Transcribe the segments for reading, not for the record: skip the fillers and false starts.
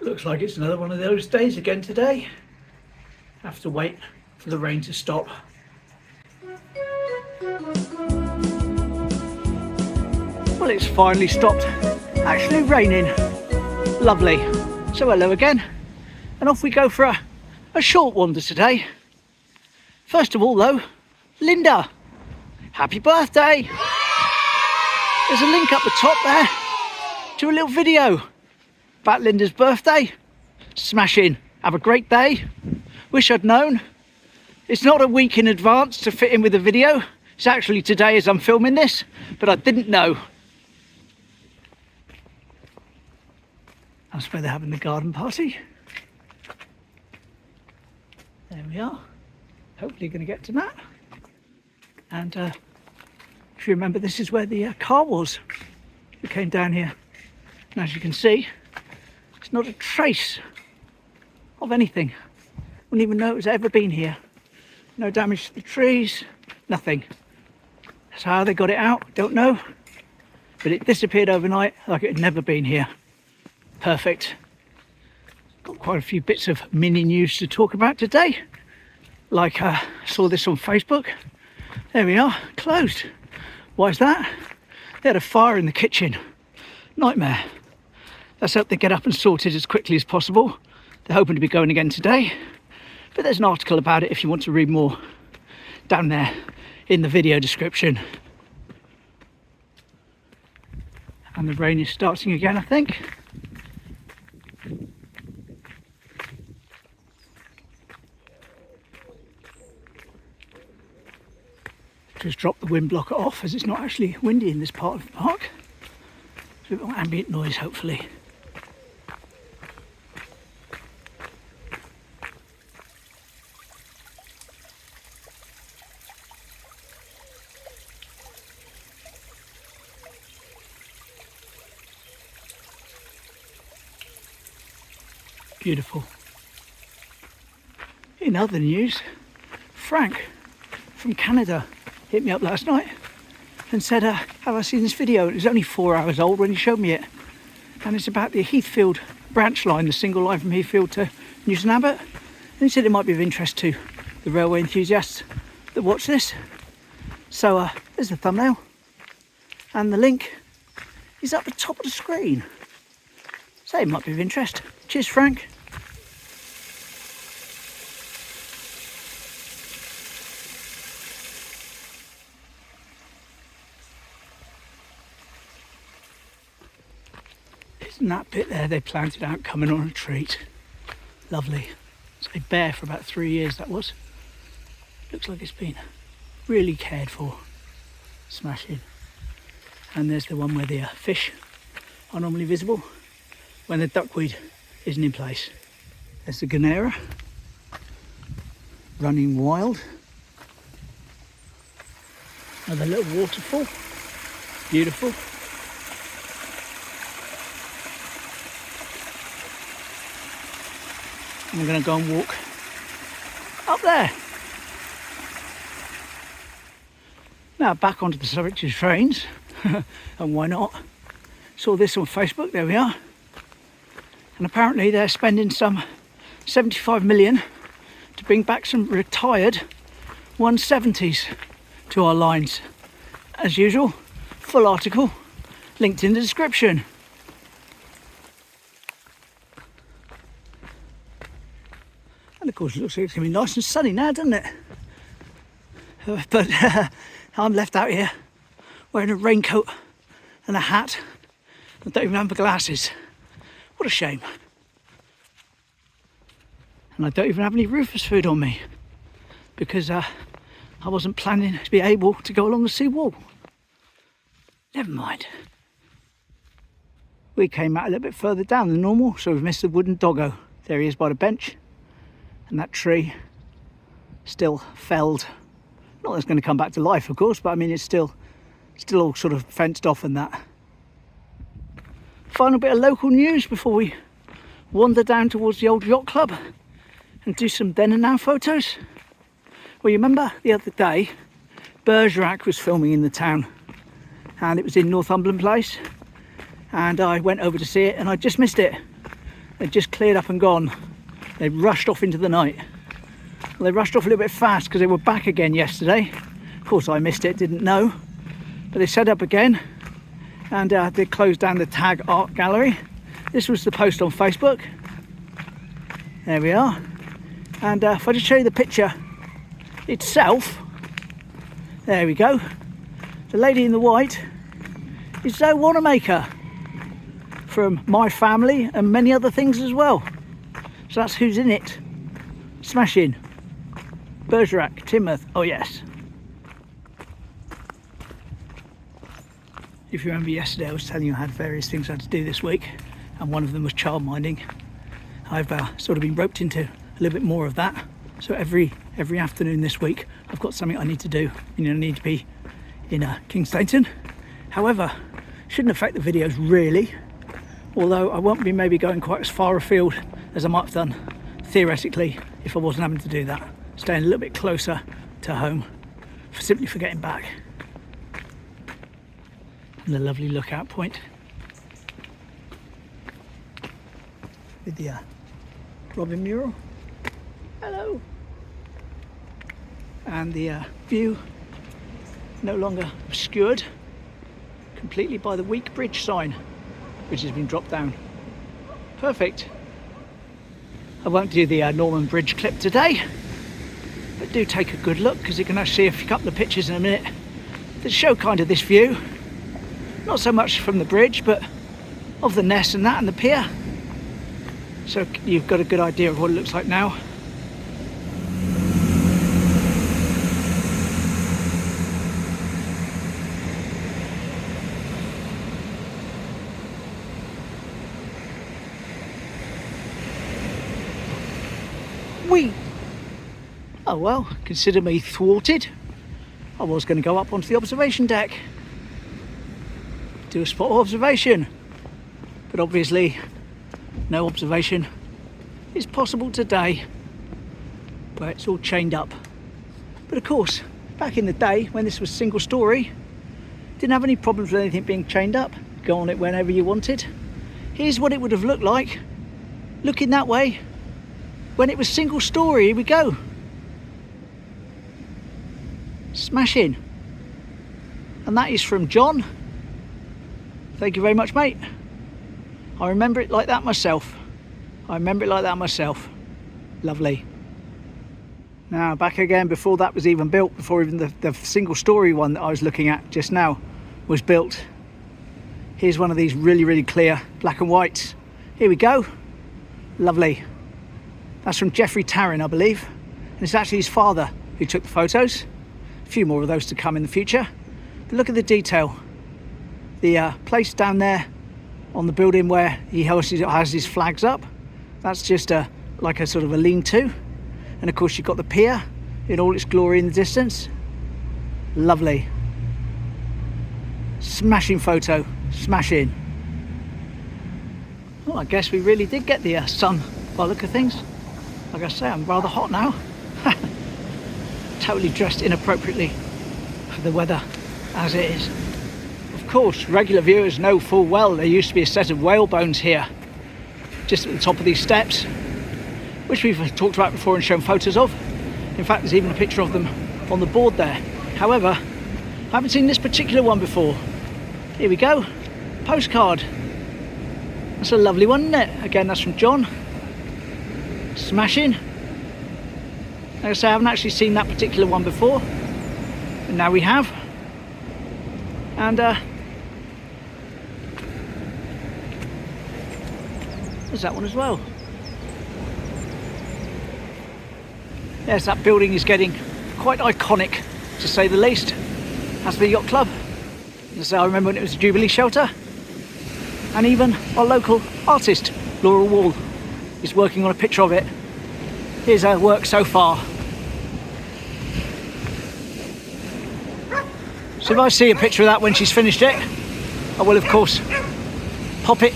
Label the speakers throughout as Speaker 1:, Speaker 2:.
Speaker 1: Looks like it's another one of those days again today. Have to wait for the rain to stop. Well, it's finally stopped actually raining. Lovely. So hello again, and off we go for a short wander today. First of all though, Linda, happy birthday. There's a link up the top there to a little video about Linda's birthday. Smashing. Have a great day. Wish I'd known. It's not a week in advance to fit in with the video. It's actually today as I'm filming this, but I didn't know. That's where they're having the garden party. There we are. Hopefully going to get to that. And if you remember, this is where the car was. We came down here. And as you can see, it's not a trace of anything. Wouldn't even know it's ever been here. No damage to the trees, nothing. That's how they got it out, don't know. But it disappeared overnight like it had never been here. Perfect. Got quite a few bits of mini news to talk about today. Like I saw this on Facebook. There we are, closed. Why is that? They had a fire in the kitchen. Nightmare. Let's hope they get up and sort it as quickly as possible. They're hoping to be going again today. But there's an article about it if you want to read more down there in the video description. And the rain is starting again, I think. Just drop the wind blocker off as it's not actually windy in this part of the park. It's a bit more ambient noise, hopefully. Beautiful. In other news, Frank from Canada hit me up last night and said, have I seen this video? It was only 4 hours old when he showed me it. And it's about the Heathfield branch line, the single line from Heathfield to Newton Abbot. And he said it might be of interest to the railway enthusiasts that watch this. So there's the thumbnail. And the link is at the top of the screen. So it might be of interest. Cheers, Frank. Isn't that bit there they planted out coming on a treat? Lovely. It's been bare for about 3 years, that was. Looks like it's been really cared for. Smashing. And there's the one where the fish are normally visible when the duckweed isn't in place. There's the Ganera running wild. Another little waterfall. Beautiful. And we're going to go and walk up there. Now back onto the subject of trains, and why not? Saw this on Facebook, there we are. And apparently they're spending some 75 million to bring back some retired 170s to our lines. As usual, full article linked in the description. And of course it looks like it's going to be nice and sunny now, doesn't it? But I'm left out here wearing a raincoat and a hat. I don't even have my glasses. What a shame. And I don't even have any Rufus food on me because I wasn't planning to be able to go along the sea wall. Never mind. We came out a little bit further down than normal, so we've missed the wooden doggo. There he is by the bench. And that tree still felled. Not that it's going to come back to life, of course, but I mean it's still all sort of fenced off and that. Final bit of local news before we wander down towards the old Yacht Club and do some then and now photos. Well, you remember the other day Bergerac was filming in the town and it was in Northumberland Place, and I went over to see it and I just missed it. They'd just cleared up and gone. They rushed off into the night. Well, they rushed off a little bit fast because they were back again yesterday. Of course I missed it, didn't know. But they set up again, and they closed down the Tag Art Gallery. This was the post on Facebook. There we are. And if I just show you the picture itself, there we go. The lady in the white is Zoe Wanamaker from My Family and many other things as well. So that's who's in it. Smashing. Bergerac, Teignmouth, oh yes. If you remember yesterday, I was telling you I had various things I had to do this week, and one of them was childminding. I've sort of been roped into a little bit more of that. So every afternoon this week, I've got something I need to do. I need to be in King Stainton. However, shouldn't affect the videos really, although I won't be maybe going quite as far afield as I might have done theoretically if I wasn't having to do that. Staying a little bit closer to home, simply for getting back. And the lovely lookout point with the Robin mural. Hello. And the view no longer obscured completely by the weak bridge sign, which has been dropped down. Perfect. I won't do the Norman Bridge clip today, but do take a good look, because you can actually see a couple of pictures in a minute that show kind of this view. Not so much from the bridge, but of the Ness and that and the pier. So you've got a good idea of what it looks like now. Whee! Oh well, consider me thwarted. I was going to go up onto the observation deck, do a spot observation, but obviously no observation is possible today where it's all chained up. But of course, back in the day when this was single story, didn't have any problems with anything being chained up. Go on it whenever you wanted. Here's what it would have looked like looking that way when it was single story. Here we go. Smashing. And that is from John. Thank you very much, mate. I remember it like that myself. Lovely. Now back again before that was even built, before even the single story one that I was looking at just now was built. Here's one of these really clear black and whites. Here we go. Lovely. That's from Jeffrey Tarrin, I believe. And it's actually his father who took the photos. A few more of those to come in the future. But look at the detail. The place down there on the building where he has his flags up, that's just like a sort of a lean-to. And of course you've got the pier in all its glory in the distance. Lovely. Smashing photo, smashing. Well, I guess we really did get the sun by the look of things. Like I say, I'm rather hot now. Totally dressed inappropriately for the weather as it is. Of course, regular viewers know full well there used to be a set of whale bones here, just at the top of these steps, which we've talked about before and shown photos of. In fact, there's even a picture of them on the board there. However, I haven't seen this particular one before. Here we go, postcard. That's a lovely one, isn't it? Again, that's from John. Smashing. Like I say, I haven't actually seen that particular one before, but now we have. And there's that one as well. Yes, that building is getting quite iconic, to say the least, as the Yacht Club. As I remember when it was a Jubilee shelter. And even our local artist, Laura Wall, is working on a picture of it. Here's her work so far. So if I see a picture of that when she's finished it, I will of course pop it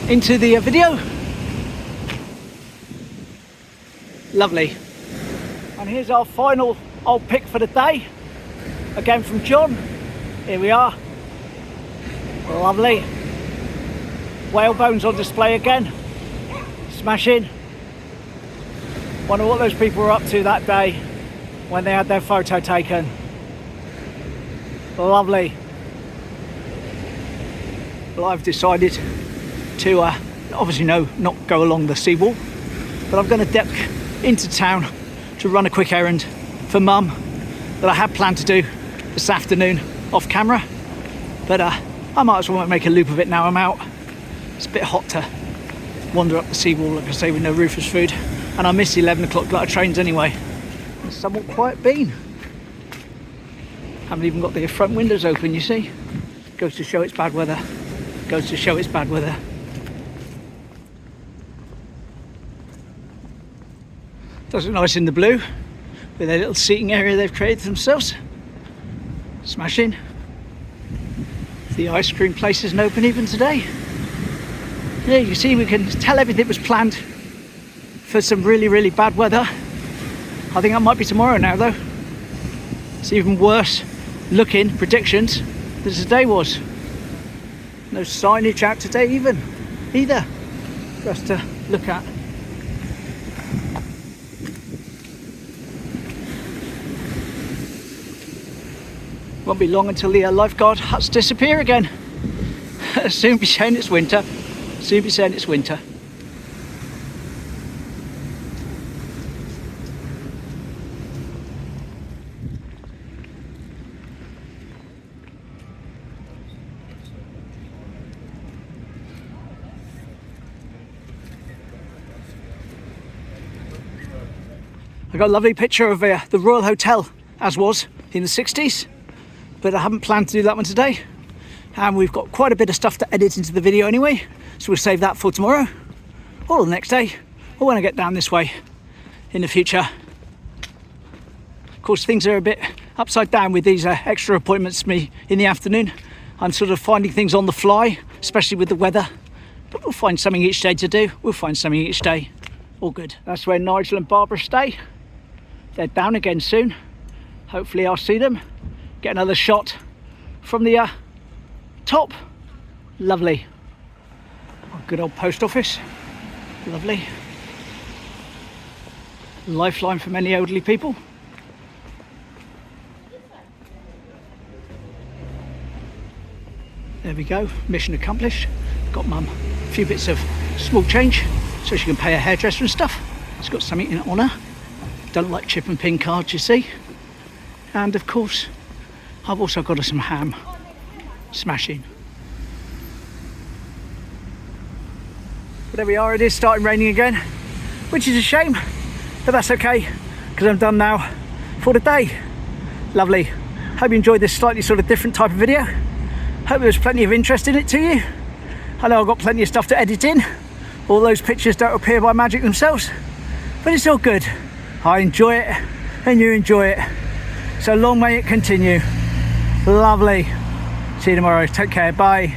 Speaker 1: into the video. Lovely. And here's our final old pick for the day, again from John. Here we are. Lovely. Whale bones on display again. Smashing. Wonder what those people were up to that day when they had their photo taken. Lovely. Well, I've decided to obviously not go along the seawall, but I'm going to dip into town to run a quick errand for Mum that I had planned to do this afternoon off camera, but I might as well make a loop of it now I'm out. It's a bit hot to wander up the seawall, like I say, with no Rufus food, and I miss 11 o'clock lot of trains anyway. It's somewhat quiet bean. Haven't even got the front windows open, you see. Goes to show it's bad weather. Goes to show it's bad weather. Does look nice in the blue with their little seating area they've created for themselves. Smashing. The ice cream place isn't open even today. Yeah, you see, we can tell everything was planned for some really, really bad weather. I think that might be tomorrow now though. It's even worse looking predictions than today was. No signage out today either for us to look at. Won't be long until the lifeguard huts disappear again. Soon be saying it's winter. Soon be saying it's winter. I got a lovely picture of the Royal Hotel as was in the 60s, but I haven't planned to do that one today, and we've got quite a bit of stuff to edit into the video anyway, so we'll save that for tomorrow or the next day or when I get down this way in the future. Of course, things are a bit upside down with these extra appointments me in the afternoon. I'm sort of finding things on the fly, especially with the weather, but we'll find something each day to do. We'll find something each day. All good. That's where Nigel and Barbara stay. They're down again soon. Hopefully I'll see them, get another shot from the top. Lovely. Oh, good old post office. Lovely. Lifeline for many elderly people. There we go, mission accomplished. Got Mum a few bits of small change so she can pay her hairdresser and stuff. It's got something in it on her. Don't like chip and pin cards, you see. And of course, I've also got her some ham. Smashing. But there we are, it is starting raining again, which is a shame, but that's okay, because I'm done now for the day. Lovely. Hope you enjoyed this slightly sort of different type of video. Hope there was plenty of interest in it to you. I know I've got plenty of stuff to edit in. All those pictures don't appear by magic themselves, but it's all good. I enjoy it and you enjoy it. So long may it continue. Lovely. See you tomorrow. Take care. Bye.